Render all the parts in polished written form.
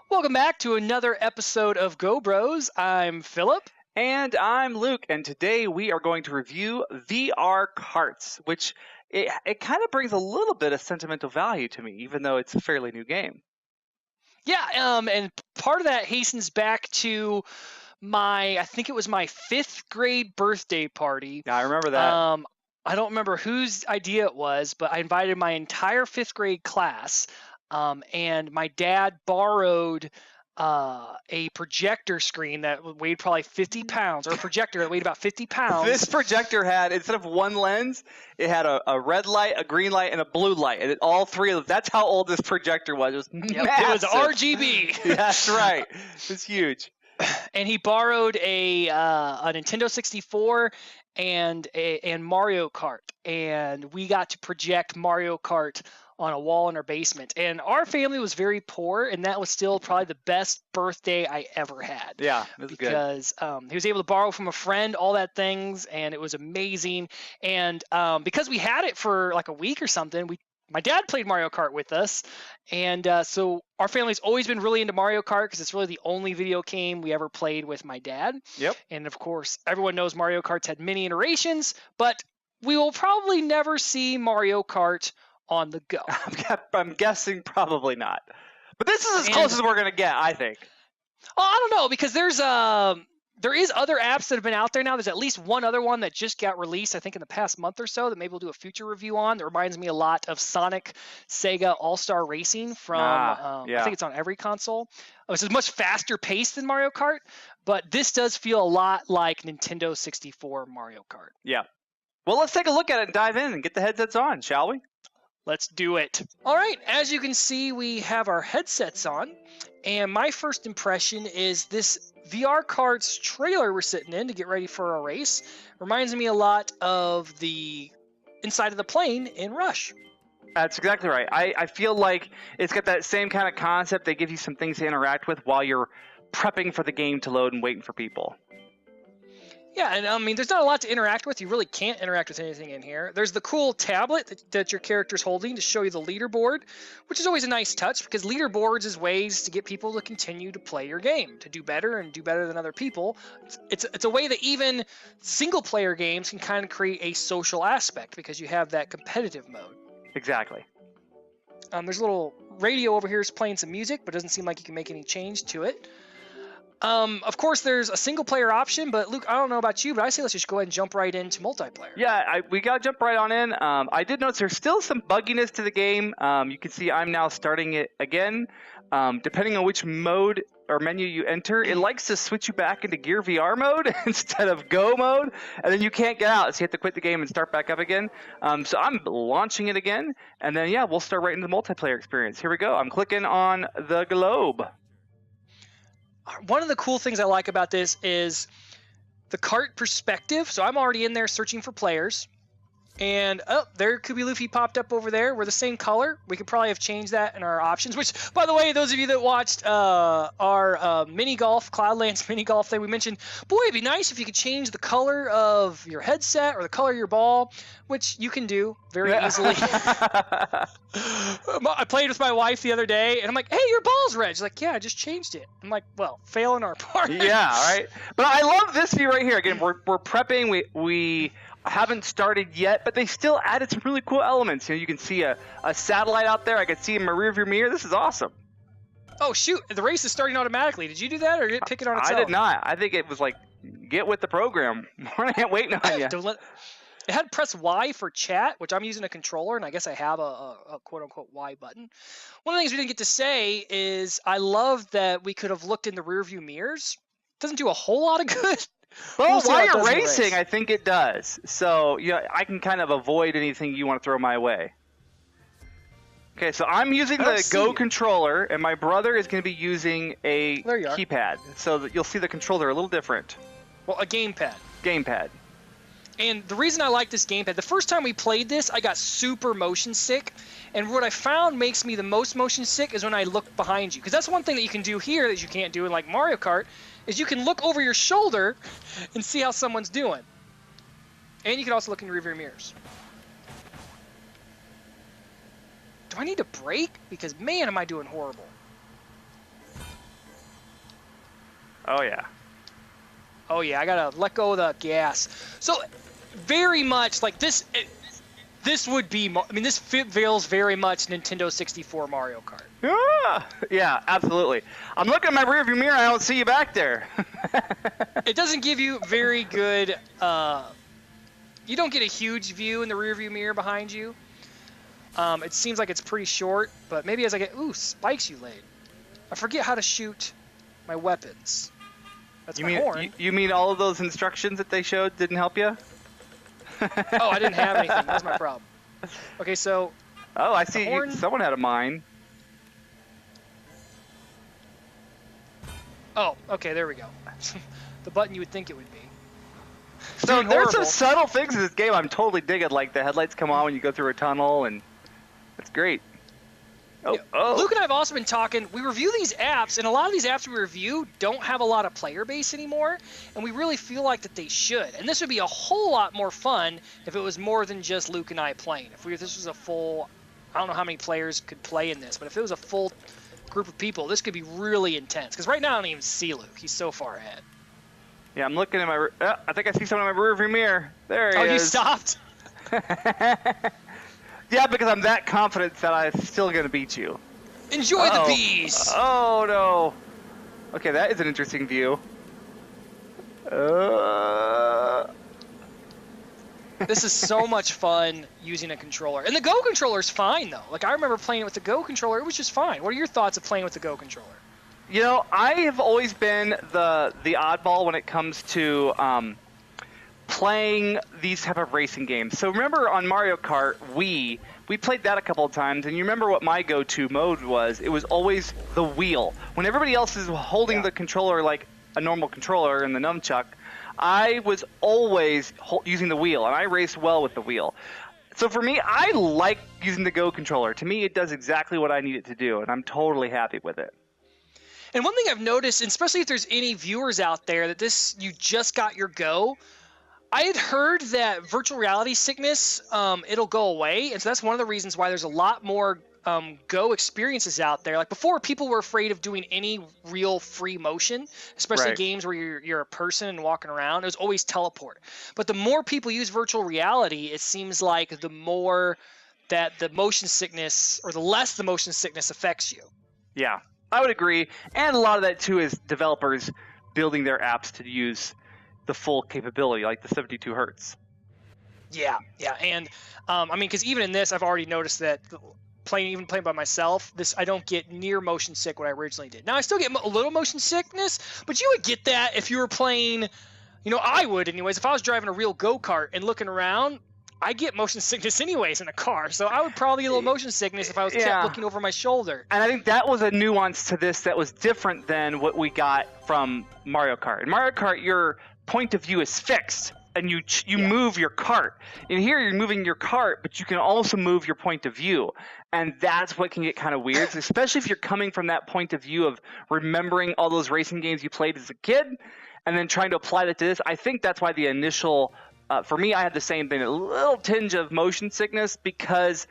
Welcome back to another episode of Go Bros. I'm Philip. And I'm Luke, and today we are going to review VR Karts, which it kind of brings a little bit of sentimental value to me, even though it's a fairly new game. Yeah, and part of that hastens back to I think it was my 5th grade birthday party. Yeah, I remember that. I don't remember whose idea it was, but I invited my entire 5th grade class, and my dad borrowed a projector screen that weighed probably 50 pounds, or a projector that weighed about 50 pounds. This projector had, instead of one lens, it had a red light, a green light, and a blue light. And all three of them, that's how old this projector was. It was massive. It was RGB. That's right. It's huge. And he borrowed a Nintendo 64 and Mario Kart. And we got to project Mario Kart on a wall in our basement. And our family was very poor, and that was still probably the best birthday I ever had. Yeah, it was because he was able to borrow from a friend all that things, and it was amazing. And because we had it for like a week or something, my dad played Mario Kart with us, and so our family's always been really into Mario Kart because it's really the only video game we ever played with my dad. Yep. And of course, everyone knows Mario Kart's had many iterations, but we will probably never see Mario Kart on the go. I'm guessing probably not. But this is as close as we're going to get, I think. Oh, I don't know, because there is other apps that have been out there now. There's at least one other one that just got released, I think, in the past month or so that maybe we'll do a future review on. That reminds me a lot of Sonic Sega All-Star Racing from, I think it's on every console. It's much faster paced than Mario Kart, but this does feel a lot like Nintendo 64 Mario Kart. Yeah. Well, let's take a look at it and dive in and get the headsets on, shall we? Let's do it. All right, as you can see, we have our headsets on, and my first impression is this VR Karts trailer we're sitting in to get ready for a race. Reminds me a lot of the inside of the plane in Rush. That's exactly right. I feel like it's got that same kind of concept. They give you some things to interact with while you're prepping for the game to load and waiting for people. Yeah, and I mean, there's not a lot to interact with. You really can't interact with anything in here. There's the cool tablet that your character's holding to show you the leaderboard, which is always a nice touch because leaderboards is ways to get people to continue to play your game, to do better and do better than other people. It's a way that even single-player games can kind of create a social aspect because you have that competitive mode. Exactly. There's a little radio over here is playing some music, but doesn't seem like you can make any change to it. Of course, there's a single-player option, but Luke, I don't know about you, but I say let's just go ahead and jump right into multiplayer. Yeah, we got to jump right on in. I did notice there's still some bugginess to the game. You can see I'm now starting it again. Depending on which mode or menu you enter, it likes to switch you back into Gear VR mode instead of Go mode, and then you can't get out, so you have to quit the game and start back up again. So I'm launching it again, and then, yeah, we'll start right into the multiplayer experience. Here we go. I'm clicking on the globe. One of the cool things I like about this is the kart perspective. So I'm already in there searching for players. And, there Kubi Luffy popped up over there. We're the same color. We could probably have changed that in our options. Which, by the way, those of you that watched our mini golf, Cloudlands mini golf thing, we mentioned, boy, it'd be nice if you could change the color of your headset or the color of your ball, which you can do very easily. I played with my wife the other day, and I'm like, hey, your ball's red. She's like, yeah, I just changed it. I'm like, well, fail in our part. Yeah, right. But I love this view right here. Again, we're prepping. We haven't started yet, but they still added some really cool elements. You know, you can see a satellite out there. I can see in my rearview mirror. This is awesome. Oh, shoot. The race is starting automatically. Did you do that, or did it pick it on itself? I did not. I think it was like, get with the program. I ain't waiting on you. It had press Y for chat, which I'm using a controller, and I guess I have a quote-unquote Y button. One of the things we didn't get to say is I love that we could have looked in the rearview mirrors. Doesn't do a whole lot of good. Well, while you're racing, I think it does. So, I can kind of avoid anything you want to throw my way. Okay, so I'm using the Go controller, and my brother is going to be using a keypad. So that you'll see the controller a little different. Well, a gamepad. Gamepad. And the reason I like this gamepad, the first time we played this, I got super motion sick. And what I found makes me the most motion sick is when I look behind you. Because that's one thing that you can do here that you can't do in like Mario Kart, is you can look over your shoulder and see how someone's doing. And you can also look in your rearview mirrors. Do I need to brake? Because, man, am I doing horrible. Oh, yeah. Oh, yeah, I got to let go of the gas. So, very much like this, this would be, I mean, this feels very much Nintendo 64 Mario Kart. Yeah, absolutely. I'm looking at my rearview mirror. I don't see you back there. It doesn't give you very good, you don't get a huge view in the rearview mirror behind you. It seems like it's pretty short, but maybe as I get, ooh, spikes you laid. I forget how to shoot my weapons. That's my horn. You mean all of those instructions that they showed didn't help you? Oh, I didn't have anything. That's my problem. Okay, so. Oh, I see. Someone had a mine. Oh, okay, there we go. The button you would think it would be. So there's some subtle things in this game I'm totally digging, like the headlights come on when you go through a tunnel, and it's great. Luke and I have also been talking. We review these apps, and a lot of these apps we review don't have a lot of player base anymore, and we really feel like that they should. And this would be a whole lot more fun if it was more than just Luke and I playing. If this was a full, I don't know how many players could play in this, but if it was a full group of people, this could be really intense. Because right now I don't even see Luke. He's so far ahead. Yeah, I'm looking at my. I think I see someone in my rearview mirror. There he is. Oh, you stopped? Yeah, because I'm that confident that I'm still going to beat you. Enjoy the bees! Oh, no. Okay, that is an interesting view. This is so much fun using a controller. And the Go controller is fine, though. Like, I remember playing it with the Go controller. It was just fine. What are your thoughts of playing with the Go controller? You know, I have always been the oddball when it comes to playing these type of racing games. So remember on Mario Kart Wii, we played that a couple of times, and you remember what my go-to mode was? It was always the wheel. When everybody else is holding the controller like a normal controller in the nunchuck, I was always using the wheel, and I raced well with the wheel. So for me, I like using the Go controller. To me, it does exactly what I need it to do, and I'm totally happy with it. And one thing I've noticed, and especially if there's any viewers out there, that you just got your Go, I had heard that virtual reality sickness, it'll go away. And so that's one of the reasons why there's a lot more Go experiences out there. Like before, people were afraid of doing any real free motion, especially games where you're a person and walking around. It was always teleport. But the more people use virtual reality, it seems like the more that the motion sickness, or the less the motion sickness affects you. Yeah, I would agree. And a lot of that, too, is developers building their apps to use the full capability, like the 72 hertz. Yeah. And, I mean, because even in this, I've already noticed that playing by myself, I don't get near motion sick what I originally did. Now, I still get a little motion sickness, but you would get that if you were playing, I would anyways. If I was driving a real go-kart and looking around, I get motion sickness anyways in a car, so I would probably get a little motion sickness if I was kept looking over my shoulder. And I think that was a nuance to this that was different than what we got from Mario Kart. In Mario Kart, your point of view is fixed, and you move your cart. In here, you're moving your cart, but you can also move your point of view. And that's what can get kind of weird, especially if you're coming from that point of view of remembering all those racing games you played as a kid and then trying to apply that to this. I think that's why the initial for me, I had the same thing, a little tinge of motion sickness because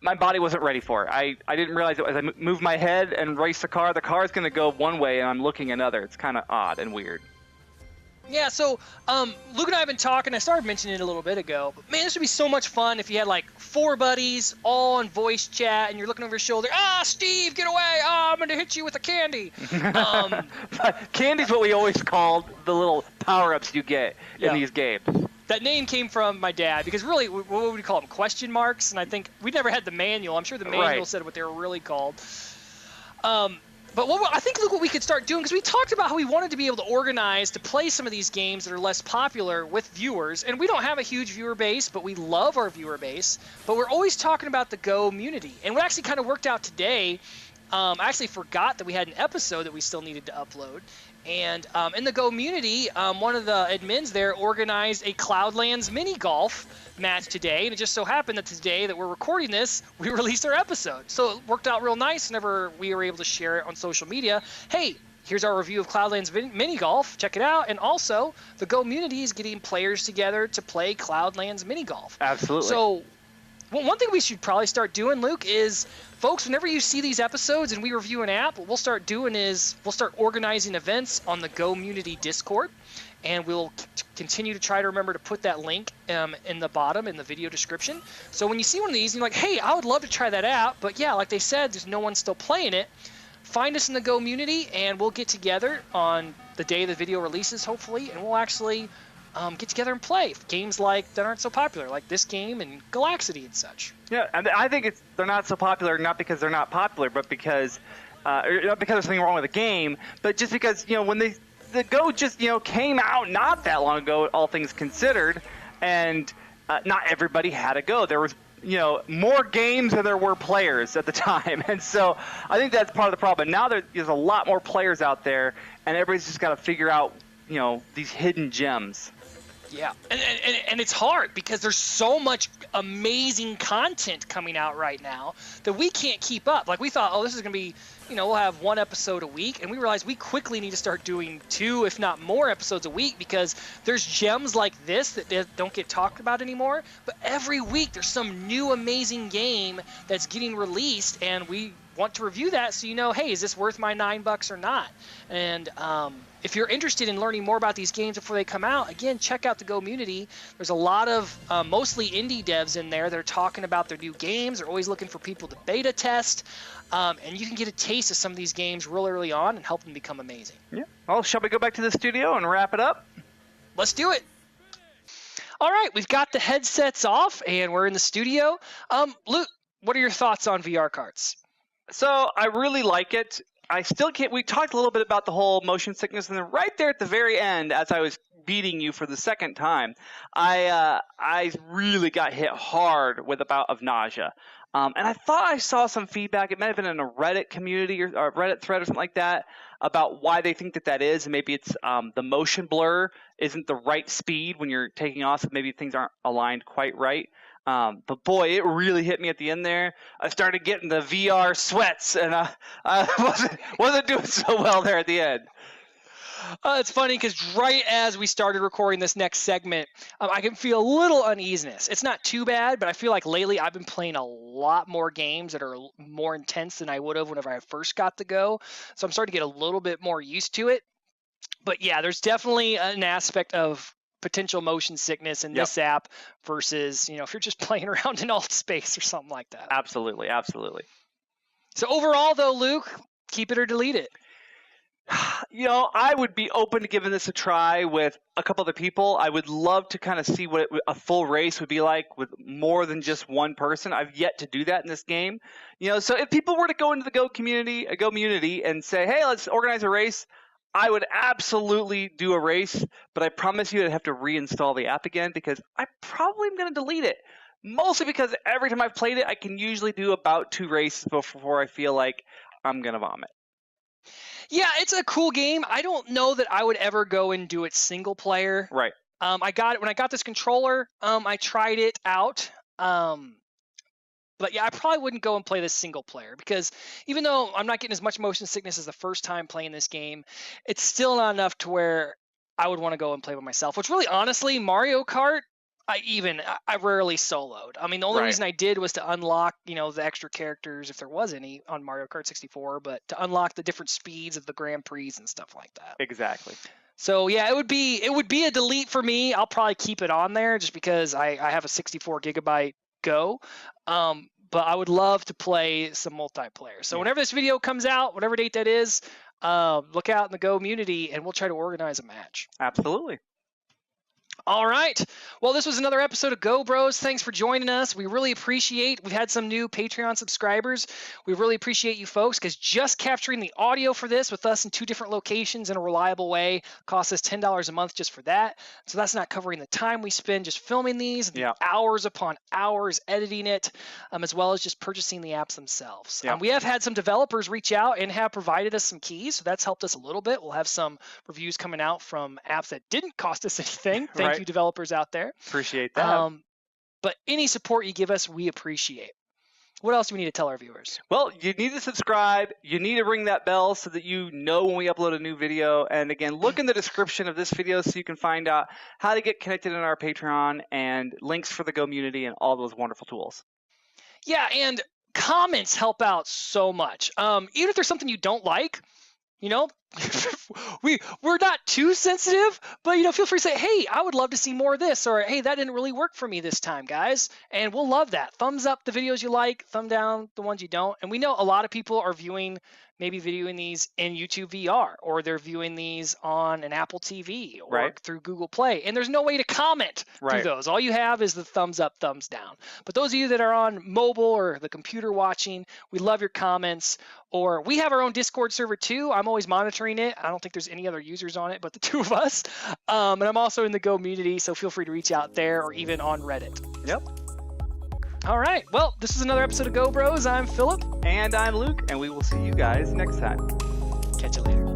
my body wasn't ready for it. I didn't realize that as I moved my head and race the car is going to go one way and I'm looking another. It's kind of odd and weird. Yeah, so Luke and I have been talking. I started mentioning it a little bit ago. But man, this would be so much fun if you had like 4 buddies all on voice chat and you're looking over your shoulder. Steve, get away. I'm going to hit you with a candy. Candy's what we always called the little power-ups you get in these games. That name came from my dad because really, what would we call them? Question marks? And I think we never had the manual. I'm sure the manual said what they were really called. But I think, look what we could start doing, because we talked about how we wanted to be able to organize to play some of these games that are less popular with viewers. And we don't have a huge viewer base, but we love our viewer base. But we're always talking about the Go community. And what actually kind of worked out today, I actually forgot that we had an episode that we still needed to upload. And in the Go community, one of the admins there organized a Cloudlands mini golf match today, and it just so happened that today that we're recording this, we released our episode. So it worked out real nice whenever we were able to share it on social media. Hey, here's our review of Cloudlands mini golf. Check it out. And also, the Go community is getting players together to play Cloudlands mini golf. Absolutely. So Well, one thing we should probably start doing, Luke, is folks, whenever you see these episodes and we review an app, what we'll start doing is we'll start organizing events on the GoMunity Discord, and we'll continue to try to remember to put that link in the bottom in the video description. So when you see one of these, you're like, hey, I would love to try that app, but yeah, like they said, there's no one still playing it. Find us in the GoMunity, and we'll get together on the day the video releases, hopefully, and we'll actually get together and play games like that aren't so popular, like this game and Galaxity and such. Yeah, and I think they're not so popular not because they're not popular, but because not because there's something wrong with the game, but just because when the Go just came out not that long ago, all things considered, and not everybody had a Go. There was more games than there were players at the time, and so I think that's part of the problem. Now there's a lot more players out there, and everybody's just got to figure out these hidden gems. Yeah, and it's hard because there's so much amazing content coming out right now that we can't keep up. Like, we thought, oh, this is going to be, we'll have one episode a week, and we realized we quickly need to start doing 2, if not more, episodes a week, because there's gems like this that don't get talked about anymore. But every week there's some new amazing game that's getting released, and we want to review that so hey, is this worth my $9 or not? And if you're interested in learning more about these games before they come out, again, check out the GoMunity. There's a lot of mostly indie devs in there that are talking about their new games. They're always looking for people to beta test, and you can get a taste of some of these games real early on and help them become amazing. Yeah. Well, shall we go back to the studio and wrap it up? Let's do it. All right, we've got the headsets off, and we're in the studio. Luke, what are your thoughts on VR Karts? So I really like it. I still can't. We talked a little bit about the whole motion sickness, and then right there at the very end, as I was beating you for the second time, I really got hit hard with a bout of nausea. And I thought I saw some feedback. It might have been in a Reddit community or a Reddit thread or something like that about why they think that is. And maybe it's the motion blur isn't the right speed when you're taking off, so maybe things aren't aligned quite right. But boy, it really hit me at the end there. I started getting the VR sweats, and I wasn't doing so well there at the end. It's funny because right as we started recording this next segment, I can feel a little uneasiness. It's not too bad, but I feel like lately I've been playing a lot more games that are more intense than I would have whenever I first got the Go. So I'm starting to get a little bit more used to it. But yeah, there's definitely an aspect of potential motion sickness in this app versus, if you're just playing around in alt space or something like that. Absolutely, absolutely. So overall, though, Luke, keep it or delete it? I would be open to giving this a try with a couple other people. I would love to kind of see what a full race would be like with more than just one person. I've yet to do that in this game. So if people were to go into the Go community and say, hey, let's organize a race, I would absolutely do a race, but I promise you I'd have to reinstall the app again because I probably am going to delete it. Mostly because every time I've played it, I can usually do about 2 races before I feel like I'm going to vomit. Yeah, it's a cool game. I don't know that I would ever go and do it single player. Right. I got it when I got this controller. I tried it out. But yeah, I probably wouldn't go and play this single player because even though I'm not getting as much motion sickness as the first time playing this game, it's still not enough to where I would want to go and play by myself. Which really, honestly, Mario Kart, I rarely soloed. I mean, the only reason I did was to unlock, the extra characters, if there was any, on Mario Kart 64, but to unlock the different speeds of the Grand Prix and stuff like that. Exactly. So yeah, it would be a delete for me. I'll probably keep it on there just because I have a 64 gigabyte Go. But I would love to play some multiplayer. So whenever this video comes out, whatever date that is, look out in the Go community and we'll try to organize a match. Absolutely. All right. Well, this was another episode of Go Bros. Thanks for joining us. We really appreciate. We've had some new Patreon subscribers. We really appreciate you folks because just capturing the audio for this with us in 2 different locations in a reliable way costs us $10 a month just for that. So that's not covering the time we spend just filming these, and the hours upon hours editing it, as well as just purchasing the apps themselves. We have had some developers reach out and have provided us some keys, so that's helped us a little bit. We'll have some reviews coming out from apps that didn't cost us anything. Thank you, developers out there. Appreciate that. But any support you give us, we appreciate. What else do we need to tell our viewers? Well, you need to subscribe. You need to ring that bell so that you know when we upload a new video. And again, look in the description of this video so you can find out how to get connected in our Patreon and links for the Go community and all those wonderful tools. Yeah, and comments help out so much. Even if there's something you don't like, you know, we're not too sensitive, but feel free to say, hey, I would love to see more of this, or hey, that didn't really work for me this time, guys. And we'll love that. Thumbs up the videos you like, thumb down the ones you don't. And we know a lot of people are maybe viewing these in YouTube VR, or they're viewing these on an Apple TV or through Google Play, and there's no way to comment through those. All you have is the thumbs up, thumbs down. But those of you that are on mobile or the computer watching, we love your comments. Or we have our own Discord server too. I'm always monitoring it. I don't think there's any other users on it but the two of us. And I'm also in the Go community, so feel free to reach out there, or even on Reddit. Yep. All right. Well, this is another episode of Go Bros. I'm Philip. And I'm Luke, and we will see you guys next time. Catch you later.